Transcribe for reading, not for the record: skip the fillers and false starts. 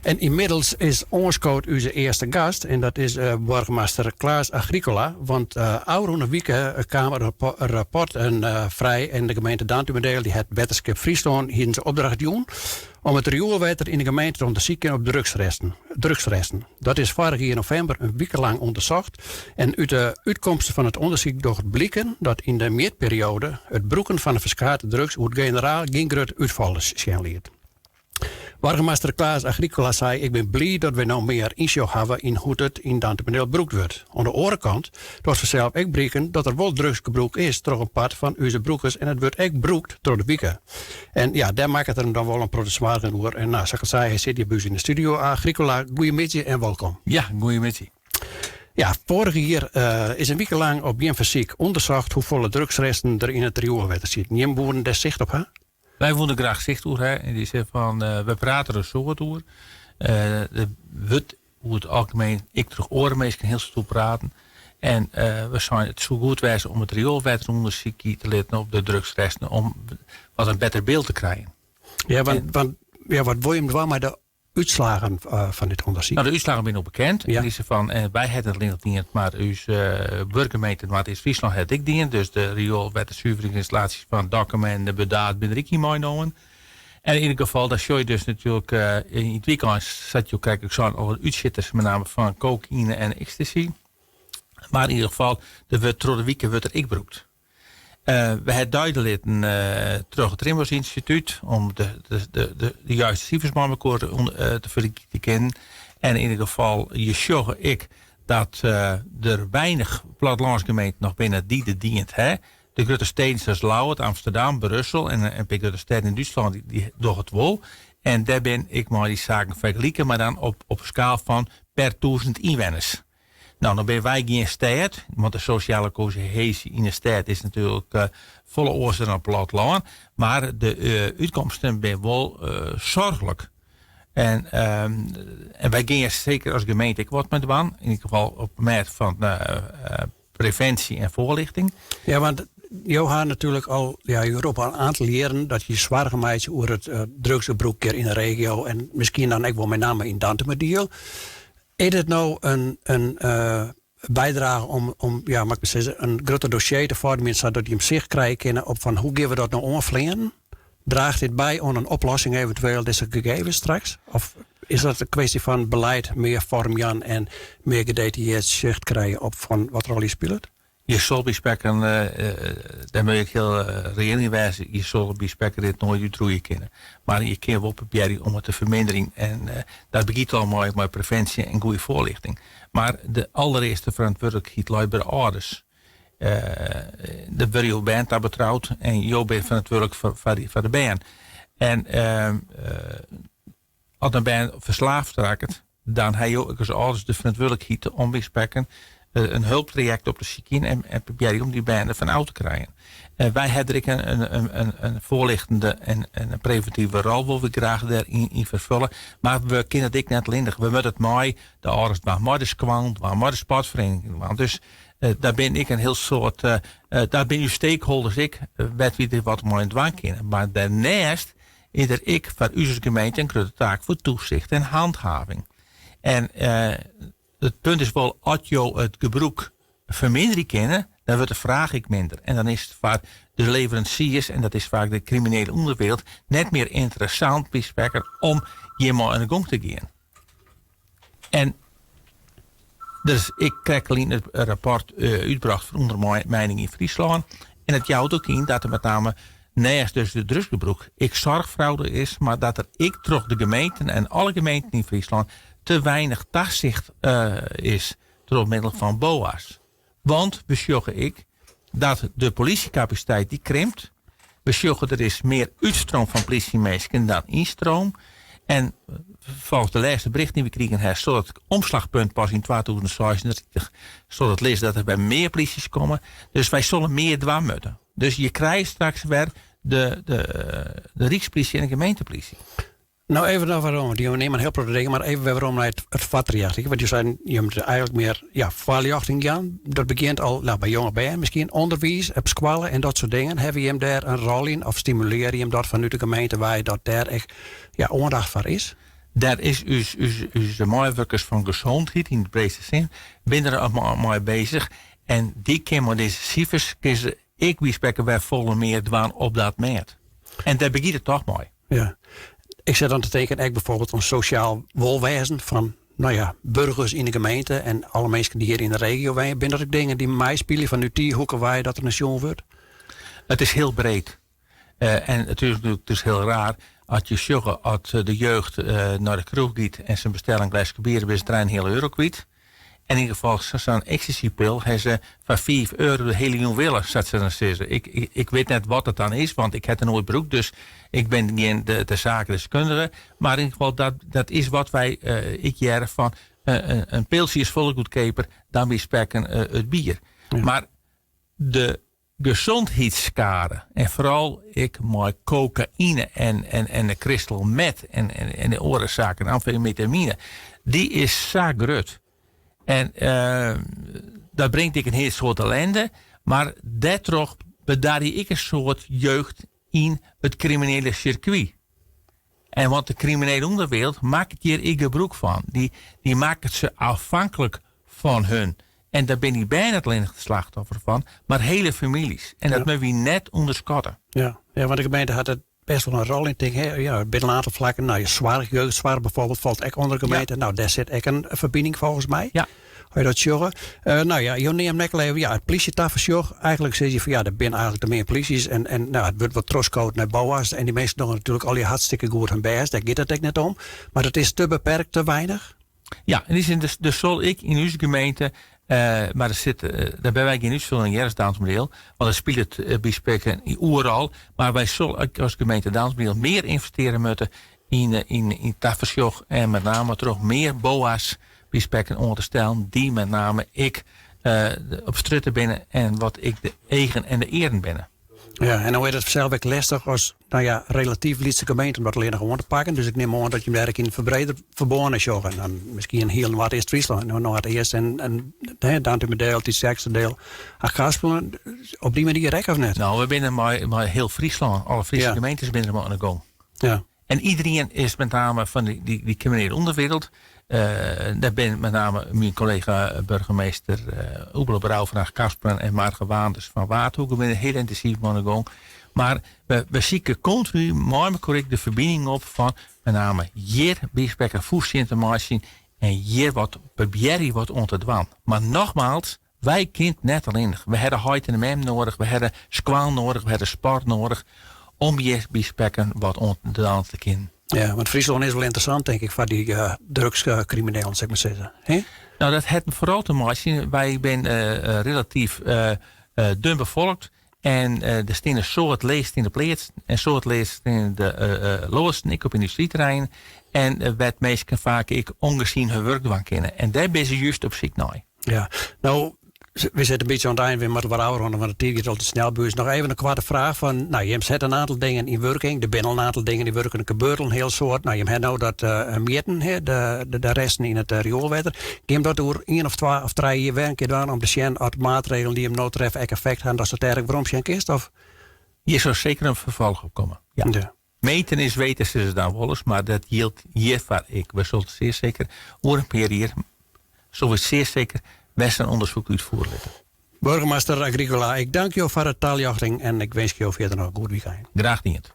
En inmiddels is onskoot onze eerste gast. En dat is burgemeester Klaas Agricola. Want oude weken kwam een rapport vrij. En de gemeente Dantumerdeel die het wetenschap Friesland hier in zijn opdracht doen. Om het rioolwater in de gemeente te onderzoeken op drugsresten. Dat is vorig jaar november een week lang onderzocht. En uit de uitkomsten van het onderzoek docht blikken dat in de meerperiode het broeken van de verskaarde drugs uit generaal geen groot uitvallen zijn leert. Burgemeester Klaas Agricola zei: ik ben blij dat we nou meer inzicht hebben in hoe het in Dantumerdeel broekt wordt. Aan de andere kant, dat we zelf ook breken dat er wel drugsgebruik is door een part van onze broekers en het wordt ook broekt door de wieken. En ja, daar maakt het er dan wel een protestwaardig over. En nou, zoals ik zei, hij zit hier bij ons in de studio. Agricola, goeiemiddag en welkom. Ja, goeiemiddag. Ja, vorig jaar is een week lang op Jem Fysiek onderzocht hoeveel drugsresten er in het rioolwater zitten. Jem boeren daar zicht op, hè? Wij wilden graag zicht door. En die zegt van, we praten er zo door. Hoe het algemeen, ik terug orenmeesken heel veel praten. En we zijn het zo goed wijzen om het rioolwateronderzoek te letten op de drugsresten. Om wat een beter beeld te krijgen. Ja, wat wil je hem wel met de uitslagen van dit onderzoek? Nou, de uitslagen zijn nog bekend. Ja. En die zegt van, wij hebben het alleen dient, maar uw burgemeente, maar het is Friesland het ik dient. Dus de rioolwaterzuiveringsinstallaties van Dokkum en de Bedaad ben er ik niet meegenomen. En in ieder geval, dat show je dus natuurlijk in het weekend zat je kijk ik zo over uitzitters, met name van cocaïne en ecstasy. Maar in ieder geval, de weekend wordt er ik broekt. We hebben duidelijk terug het Rimbos Instituut om de juiste cijfers bij elkaar te kennen. En in ieder geval, je zorg ik dat er weinig plattelandsgemeenten nog binnen die de dient. Hè? De grote steden zoals Lauwert, Amsterdam, Brussel en de grote steden in Duitsland die doen het wel. En daar ben ik maar die zaken vergelijken, maar dan op een schaal van per 1000 inwoners. Nou, dan ben wij geen stad, want de sociale cohesie in de stad is natuurlijk volle oorzaak op platteland. Maar de uitkomsten zijn wel zorgelijk. En wij gaan zeker als gemeente ik wat met de baan. In ieder geval op het gebied van preventie en voorlichting. Ja, want Johan natuurlijk al Europa al een aantal jaren dat je zwaar maakt over het drugsgebruik in de regio. En misschien dan ook wel met name in Dantumerdeel. Is het nou een bijdrage om mag ik zeggen, een groter dossier te vormen zodat je hem zicht krijgen op van hoe gaan we dat nou omvliegen? Draagt dit bij aan een oplossing eventueel deze gegevens straks? Of is dat een kwestie van beleid meer vormen en meer gedetailleerd zicht krijgen op van wat er al speelt? Je zal bij spekken, daar moet ik heel reëel in wijzen. Je zal bij spekken dit nooit uitroeien kunnen. Maar je kan wel proberen om het te verminderen. En dat begint al mooi met preventie en goede voorlichting. Maar de allereerste verantwoordelijkheid ligt bij de ouders. De burger bent daar betrouwd en je bent verantwoordelijk voor de band. En als een band verslaafd raakt, dan heb je ook als ouders de verantwoordelijkheid om bij spekken een hulptraject op de ziekenhuis en proberen om die banden van uit te krijgen. Wij hebben een voorlichtende en een preventieve rol wil we graag daarin vervullen. Maar we kunnen dit net alleen. We moeten het mooi, de ouders maar de squant, maar de sportvereniging. Dus daar ben ik een heel soort, daar ben je stakeholders ik, weet wie dit wat mooi in het waan kennen. Maar daarnaast is er ik voor onze gemeente een grote taak voor toezicht en handhaving. En het punt is wel, als je het gebruik verminderen kennen, dan wordt de vraag ik minder. En dan is het vaak de leveranciers, en dat is vaak de criminele onderwereld, net meer interessant om hiermee aan de gang te gaan. En dus ik krijg alleen het rapport uitgebracht van ondermijning in Friesland. En het houdt ook in dat er met name naast dus de drugsgebruik ik zorgfraude is, maar dat er ik terug de gemeenten en alle gemeenten in Friesland te weinig toezicht is door middel van BOA's. Want we zorgen ik dat de politiecapaciteit die krimpt. We zorgen er is meer uitstroom van politiemensen dan instroom. En volgens de laatste bericht die we kregen, zodat het omslagpunt pas in 2026, zodat leest dat er bij meer polities komen. Dus wij zullen meer dwang moeten. Dus je krijgt straks weer de Rijkspolitie en de gemeentepolitie. Nou, even naar waarom. Die nemen heel veel dingen, maar even waarom naar het vatrecht. Want je zei, je moet eigenlijk meer voorlichting gaan. Dat begint al bij jonge bijen, misschien onderwijs, op scholen en dat soort dingen. Hebben je hem daar een rol in of stimuleer je hem dat vanuit de gemeente waar je dat daar echt aandacht voor is? daar is de medewerkers van gezondheid in de breedste zin binnen er mee bezig. En die kunnen deze cijfers ik wie spreken wij volle meer dwaan op dat meet. En daar begint het toch mooi. Ja. Ik zet dan te tekenen, ik bijvoorbeeld een sociaal welwezen van burgers in de gemeente en alle mensen die hier in de regio wonen. Ben dat ook dingen die mij spelen van nu hoeken wij dat er een show wordt? Het is heel breed. En het is natuurlijk heel raar als je zorgt als de jeugd naar de kroeg gaat en zijn bestelling glas bier is €3,5 kwijt. En in ieder geval zo'n ecstasy-pil hebben ze van €5 de hele jonge willen, zat ze dan zeggen. Ik weet net wat het dan is, want ik heb er nooit beroep, dus ik ben geen de zakendeskundige. Maar in ieder geval, dat is wat wij ik jaren van een pilsje is veel goedkoper dan we spekken het bier. Ja. Maar de gezondheidsschade en vooral ik met cocaïne en de crystal meth en de oorzaken amfetamine, die is zo groot. En dat brengt ik een heel soort ellende. Maar daardoor bedaar ik een soort jeugd in het criminele circuit. En want de criminele onderwereld maakt hier ik gebruik van. Die maakt ze afhankelijk van hun. En daar ben ik bijna het alleen het slachtoffer van. Maar hele families. En dat moeten we net onderschatten. Ja, want de gemeente had het best wel een rol in. Binnen een aantal vlakken. Je zwaar jeugdzwaar bijvoorbeeld valt ook onder de gemeente. Ja. Daar zit ook een verbinding volgens mij. Ja. Hoe je dat zorgen? Je neemt net even het politietafel. Eigenlijk zeg je van er zijn eigenlijk de meer polities. En het wordt wat troscoot naar BOA's. En die mensen doen natuurlijk al die hartstikke goed hun best. Daar gaat het ook net om. Maar het is te beperkt, te weinig. Ja, en die zin dus zal ik in onze gemeente. Maar daar ben wij geen veel een jaarsdansmodel. Want dat speelt het bij spreken overal. Maar wij zullen als gemeente dansmodel meer investeren moeten in tafelsjoch. En met name toch meer BOA's bij spreken onder te stellen. Die met name ik op strutten binnen. En wat ik de eigen en de eren binnen. Ja, en dan wordt het zelf ook lastig als relatief lietse gemeente om dat alleen gewoon te pakken. Dus ik neem aan dat je werk in verbonden is. En dan misschien heel wat is Friesland. Nou het eerste en dan de deel, het zesde deel. Gaspelen, op die manier rekken of net? Nou, we binnen maar heel Friesland. Alle Friese gemeentes binnen maar aan de gang. Ja. En iedereen is met name van die criminele onderwereld. Daar ben met name mijn collega burgemeester Oebele Brouw van Kasperen en Marge Waanders van Waardhoek. Ben heel intensief aan de gang. Maar we zieken continu maar correct de verbinding op van met name hier bijsprekken voedselinformatie en hier wat proberen wat ontdwan. Maar nogmaals, wij kind net alleen. We hebben huid en mem nodig, we hebben squaal nodig, we hebben sport nodig om hier bijsprekken wat ontdwan te kunnen. Ja, want Friesland is wel interessant, denk ik, voor die drugscriminelen, zeg maar zeggen. He? Nou, dat heeft vooral te maken. Wij zijn relatief dun bevolkt. En er staan een soort leest in de plaats. En soort leest in de loosten, ik op industrieterrein. En werd meestal vaak ik ongezien hun werk doen kennen. En daar ben ze juist op ziek naar. Ja, nou, we zitten een beetje aan het eind weer met wat ouder, want het tijd gaat al te snel. Dus nog even een kwarte vraag van, je hebt een aantal dingen in werking. Er zijn al een aantal dingen die werken in gebeurten, een heel soort. Je hebt nou dat meten, de resten in het rioolwater. Je dat door 1 of 2 of 3 jaar werken gedaan om de zien uit maatregelen die hem nou treffen effect hebben, dat ze het eigenlijk waarom zijn kist? Of? Hier zou zeker een vervolg op komen. Ja. Meten is weten ze dan wel eens, maar dat hield hier waar ik. We zullen zeer zeker over een periode, zo is zeer zeker best een onderzoek uitvoeren. Burgemeester Agricola, ik dank je voor de taaljachting en ik wens je verder nog een goed weekend. Graag niet.